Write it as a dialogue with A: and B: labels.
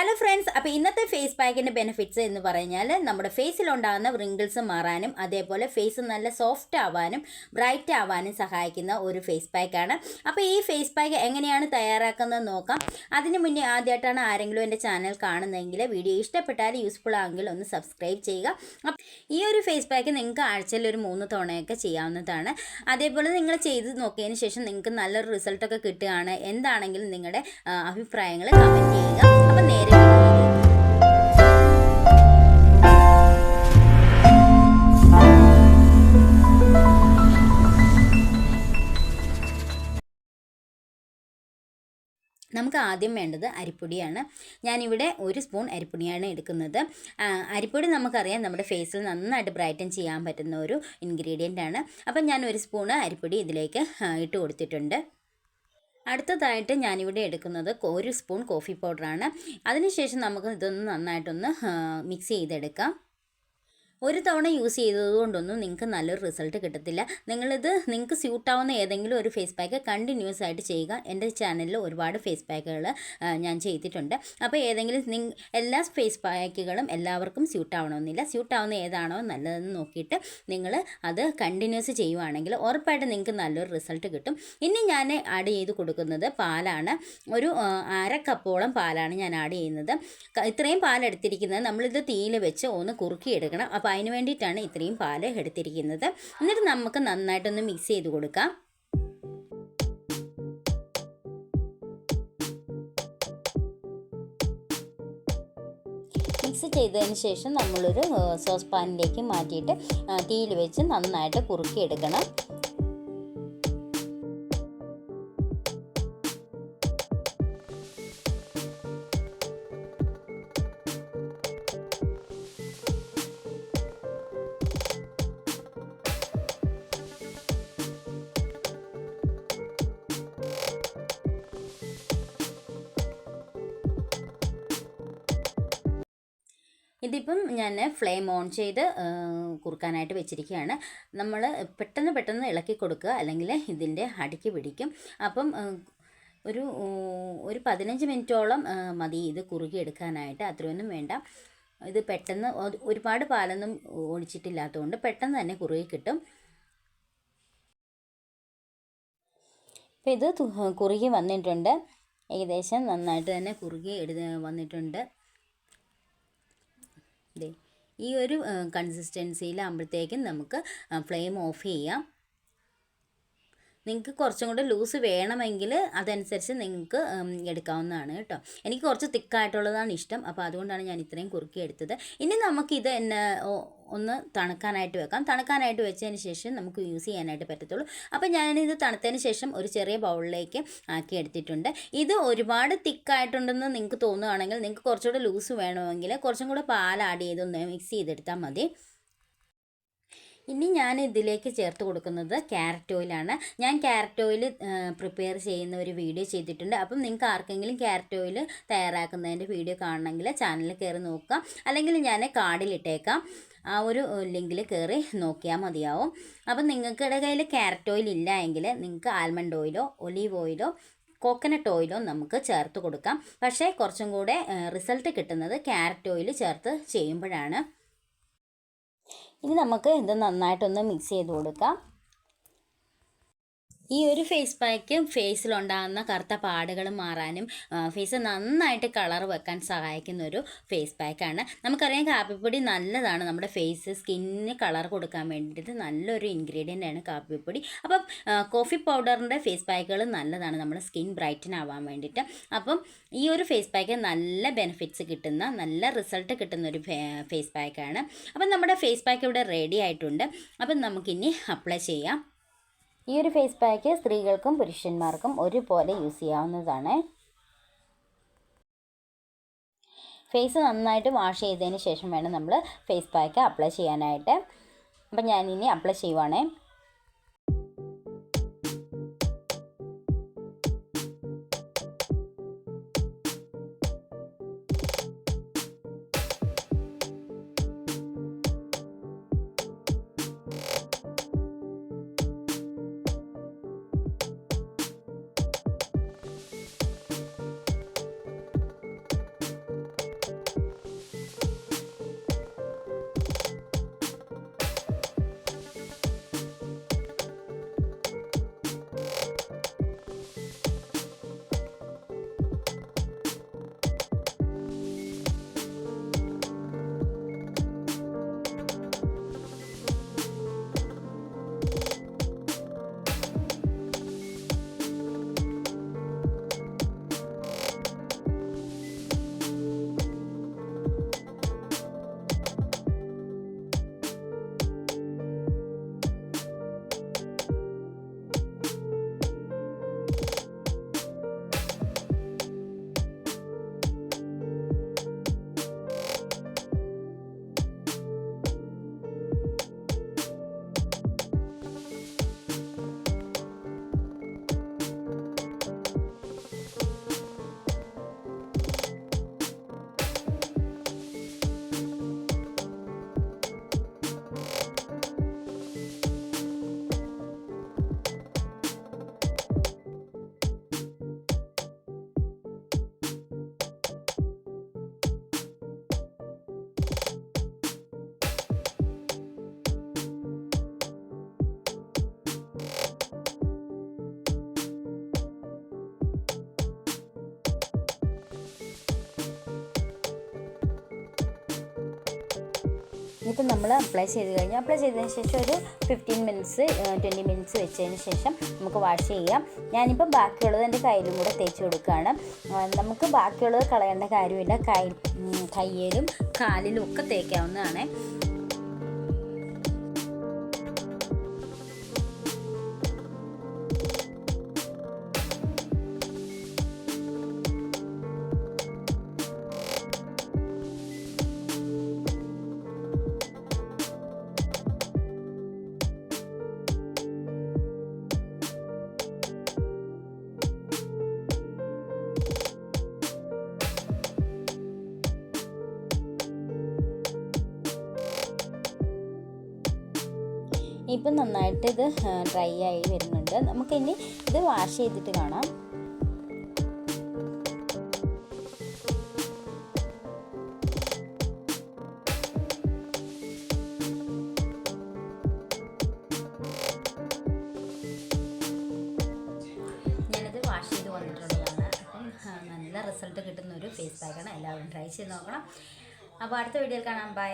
A: Hello friends, അപ്പോൾ ഇന്നത്തെ face പാക്കിൻ്റെ benefits എന്ന് പറഞ്ഞാൽ നമ്മുടെ ഫേസിലുണ്ടാകുന്ന റിങ്കിൾസ് മാറാനും അതേപോലെ ഫേസ് നല്ല സോഫ്റ്റ് ആവാനും ബ്രൈറ്റ് ആവാനും സഹായിക്കുന്ന ഒരു ഫേസ് പാക്കാണ്. അപ്പോൾ ഈ ഫേസ് പാക്ക് എങ്ങനെയാണ് തയ്യാറാക്കുന്നത് നോക്കാം. അതിന് മുന്നേ ആദ്യമായിട്ടാണ് ആരെങ്കിലും എൻ്റെ ചാനൽ കാണുന്നതെങ്കിൽ വീഡിയോ ഇഷ്ടപ്പെട്ടാൽ യൂസ്ഫുൾ ആണെങ്കിൽ ഒന്ന് സബ്സ്ക്രൈബ് ചെയ്യുക. ഈ ഒരു ഫേസ് പാക്ക് നിങ്ങൾക്ക് ആഴ്ചയിൽ ഒരു 3 തവണയൊക്കെ ചെയ്യാവുന്നതാണ്. അതേപോലെ നിങ്ങൾ ചെയ്ത് നോക്കിയതിന് ശേഷം നിങ്ങൾക്ക് നല്ലൊരു റിസൾട്ടൊക്കെ കിട്ടുകയാണ് എന്താണെങ്കിലും നിങ്ങളുടെ അഭിപ്രായങ്ങൾ കമൻറ്റ് ചെയ്യുക. അപ്പം നേരെ നമുക്ക് ആദ്യം വേണ്ടത് അരിപ്പൊടിയാണ്. ഞാനിവിടെ 1 സ്പൂൺ അരിപ്പൊടിയാണ് എടുക്കുന്നത്. അരിപ്പൊടി നമുക്കറിയാം നമ്മുടെ ഫേസിൽ നന്നായിട്ട് ബ്രൈറ്റൻ ചെയ്യാൻ പറ്റുന്ന ഒരു ഇൻഗ്രീഡിയൻ്റ് ആണ്. അപ്പം ഞാൻ 1 സ്പൂൺ അരിപ്പൊടി ഇതിലേക്ക് ഇട്ട് കൊടുത്തിട്ടുണ്ട്. അടുത്തതായിട്ട് ഞാനിവിടെ എടുക്കുന്നത് 1 സ്പൂൺ കോഫി പൗഡറാണ്. അതിനുശേഷം നമുക്ക് ഇതൊന്ന് നന്നായിട്ടൊന്ന് മിക്സ് ചെയ്തെടുക്കാം. ഒരു തവണ യൂസ് ചെയ്തതുകൊണ്ടൊന്നും നിങ്ങൾക്ക് നല്ലൊരു റിസൾട്ട് കിട്ടത്തില്ല. നിങ്ങൾക്ക് സ്യൂട്ടാവുന്ന ഏതെങ്കിലും ഒരു ഫേസ് പാക്ക് കണ്ടിന്യൂസ് ആയിട്ട് ചെയ്യുക. എൻ്റെ ചാനലിൽ ഒരുപാട് ഫേസ് പാക്കുകൾ ഞാൻ ചെയ്തിട്ടുണ്ട്. അപ്പോൾ എല്ലാ ഫേസ് പാക്കുകളും എല്ലാവർക്കും സ്യൂട്ടാവണമെന്നില്ല. സ്യൂട്ടാവുന്ന ഏതാണോ നല്ലതെന്ന് നോക്കിയിട്ട് നിങ്ങൾ അത് കണ്ടിന്യൂസ് ചെയ്യുവാണെങ്കിൽ ഉറപ്പായിട്ട് നിങ്ങൾക്ക് നല്ലൊരു റിസൾട്ട് കിട്ടും. ഇനി ഞാൻ ആഡ് ചെയ്ത് കൊടുക്കുന്നത് പാലാണ്. ഒരു 1/2 കപ്പോളം പാലാണ് ഞാൻ ആഡ് ചെയ്യുന്നത്. ഇത്രയും പാലെടുത്തിരിക്കുന്നത് നമ്മളിത് തീയിൽ വെച്ച് ഒന്ന് കുറുക്കിയെടുക്കണം. അപ്പോൾ അതിന് വേണ്ടിയിട്ടാണ് ഇത്രയും പാൽ എടുത്തിരിക്കുന്നത്. എന്നിട്ട് നമുക്ക് നന്നായിട്ടൊന്ന് മിക്സ് ചെയ്ത് കൊടുക്കാം. മിക്സ് ചെയ്തതിന് ശേഷം നമ്മളൊരു സോസ് പാനിലേക്ക് മാറ്റിയിട്ട് തീയിൽ വെച്ച് നന്നായിട്ട് കുറുക്കിയെടുക്കണം. ഇതിപ്പം ഞാൻ ഫ്ലെയിം ഓൺ ചെയ്ത് കുറുക്കാനായിട്ട് വെച്ചിരിക്കുകയാണ്. നമ്മൾ പെട്ടെന്ന് ഇളക്കി കൊടുക്കുക, അല്ലെങ്കിൽ ഇതിൻ്റെ അടിക്ക് പിടിക്കും. അപ്പം ഒരു 15 മിനിറ്റോളം മതി ഇത് കുറുകിയെടുക്കാനായിട്ട്. അത്രയൊന്നും വേണ്ട. ഇത് പെട്ടെന്ന് ഒരുപാട് പാലൊന്നും ഒഴിച്ചിട്ടില്ലാത്തതുകൊണ്ട് പെട്ടെന്ന് തന്നെ കുറുകി കിട്ടും. അപ്പോൾ ഇത് കുറുകി വന്നിട്ടുണ്ട്. ഏകദേശം നന്നായിട്ട് തന്നെ കുറുകി വന്നിട്ടുണ്ട്. ഈ ഒരു കൺസിസ്റ്റൻസിയിലാകുമ്പോഴത്തേക്കും നമുക്ക് ഫ്ലെയിം ഓഫ് ചെയ്യാം. നിങ്ങൾക്ക് കുറച്ചും കൂടെ ലൂസ് വേണമെങ്കിൽ അതനുസരിച്ച് നിങ്ങൾക്ക് എടുക്കാവുന്നതാണ് കേട്ടോ. എനിക്ക് കുറച്ച് തിക്കായിട്ടുള്ളതാണ് ഇഷ്ടം, അപ്പോൾ അതുകൊണ്ടാണ് ഞാൻ ഇത്രയും കുറുക്കി എടുത്തത്. ഇനി നമുക്കിത് ഒന്ന് തണുക്കാനായിട്ട് വെക്കാം. തണുക്കാനായിട്ട് വെച്ചതിന് ശേഷം നമുക്ക് യൂസ് ചെയ്യാനായിട്ട് പറ്റത്തുള്ളൂ. അപ്പോൾ ഞാനിത് തണുത്തതിന് ശേഷം ഒരു ചെറിയ ബൗളിലേക്ക് ആക്കി എടുത്തിട്ടുണ്ട്. ഇത് ഒരുപാട് തിക്കായിട്ടുണ്ടെന്ന് നിങ്ങൾക്ക് തോന്നുകയാണെങ്കിൽ നിങ്ങൾക്ക് കുറച്ചുകൂടെ ലൂസ് വേണമെങ്കിൽ കുറച്ചും കൂടെ പാൽ ആഡ് ചെയ്തൊന്ന് മിക്സ് ചെയ്തെടുത്താൽ മതി. ഇനി ഞാൻ ഇതിലേക്ക് ചേർത്ത് കൊടുക്കുന്നത് ക്യാരറ്റ് ഓയിലാണ്. ഞാൻ ക്യാരറ്റ് ഓയിൽ പ്രിപ്പയർ ചെയ്യുന്ന ഒരു വീഡിയോ ചെയ്തിട്ടുണ്ട്. അപ്പം നിങ്ങൾക്ക് ആർക്കെങ്കിലും ക്യാരറ്റ് ഓയിൽ തയ്യാറാക്കുന്നതിൻ്റെ വീഡിയോ കാണണമെങ്കിൽ ചാനലിൽ കയറി നോക്കുക, അല്ലെങ്കിൽ ഞാൻ കാർഡിലിട്ടേക്കാം. ആ ഒരു ലിങ്കിൽ കയറി നോക്കിയാൽ മതിയാവും. അപ്പം നിങ്ങൾക്കിടെ കയ്യിൽ ക്യാരറ്റ് ഓയിൽ ഇല്ല എങ്കിൽ നിങ്ങൾക്ക് ആൽമണ്ട് ഓയിലോ ഒലീവ് ഓയിലോ കോക്കനട്ട് ഓയിലോ നമുക്ക് ചേർത്ത് കൊടുക്കാം. പക്ഷേ കുറച്ചും കൂടെ റിസൾട്ട് കിട്ടുന്നത് ക്യാരറ്റ് ഓയിൽ ചേർത്ത് ചെയ്യുമ്പോഴാണ്. ഇനി നമുക്ക് ഇത് നന്നായിട്ടൊന്ന് മിക്സ് ചെയ്ത് കൊടുക്കാം. ഈ ഒരു ഫേസ് പാക്ക് ഫേസിലുണ്ടാകുന്ന കറുത്ത പാടുകൾ മാറാനും ഫേസ് നന്നായിട്ട് കളർ വെക്കാൻ സഹായിക്കുന്ന ഒരു ഫേസ് പാക്കാണ്. നമുക്കറിയാം കാപ്പിപ്പൊടി നല്ലതാണ്, നമ്മുടെ സ്കിന്നിന് കളർ കൊടുക്കാൻ വേണ്ടിയിട്ട് നല്ലൊരു ഇൻഗ്രീഡിയൻ്റ് ആണ് കാപ്പിപ്പൊടി. അപ്പം കോഫി പൗഡറിൻ്റെ ഫേസ് പാക്കുകൾ നല്ലതാണ് നമ്മുടെ സ്കിൻ ബ്രൈറ്റൻ ആവാൻ വേണ്ടിയിട്ട്. അപ്പം ഈ ഒരു ഫേസ് പാക്ക് നല്ല ബെനിഫിറ്റ്സ് കിട്ടുന്ന, നല്ല റിസൾട്ട് കിട്ടുന്ന ഒരു ഫേസ് പാക്കാണ്. അപ്പം നമ്മുടെ ഫേസ് പാക്ക് ഇവിടെ റെഡി ആയിട്ടുണ്ട്. അപ്പം നമുക്കിനി അപ്ലൈ ചെയ്യാം. ഈ ഒരു ഫേസ് പാക്ക് സ്ത്രീകൾക്കും പുരുഷന്മാർക്കും ഒരുപോലെ യൂസ് ചെയ്യാവുന്നതാണ്. ഫേസ് നന്നായിട്ട് വാഷ് ചെയ്തതിന് ശേഷം വേണം നമ്മൾ ഫേസ് പാക്ക് അപ്ലൈ ചെയ്യാനായിട്ട്. അപ്പം ഞാനിനി അപ്ലൈ ചെയ്യുവാണേ. ഇപ്പം നമ്മൾ അപ്ലൈ ചെയ്ത് കഴിഞ്ഞു. അപ്ലൈ ചെയ്തതിന് ശേഷം ഒരു 15 മിനിറ്റ്സ് 20 മിനിറ്റ്സ് വെച്ചതിന് ശേഷം നമുക്ക് വാഷ് ചെയ്യാം. ഞാനിപ്പോൾ ബാക്കിയുള്ളത് എൻ്റെ കയ്യിലും കൂടെ തേച്ച് കൊടുക്കുകയാണ്. നമുക്ക് ബാക്കിയുള്ളത് കളയേണ്ട കാര്യമില്ല. കയ്യിലും കാലിലും ഒക്കെ തേക്കാവുന്നതാണ്. ഇപ്പം നന്നായിട്ട് ഇത് ഡ്രൈ ആയി വരുന്നുണ്ട്. നമുക്കിനി ഇത് വാഷ് ചെയ്തിട്ട് കാണാം. ഞാനിത് വാഷ് ചെയ്ത് വന്നിട്ടുള്ളതാണ്. അപ്പം നല്ല റിസൾട്ട് കിട്ടുന്ന ഒരു ഫേസ് പാക്കാണ്. എല്ലാവരും ട്രൈ ചെയ്ത് നോക്കണം. അപ്പോൾ അടുത്ത വീഡിയോയിൽ കാണാം. ബൈ.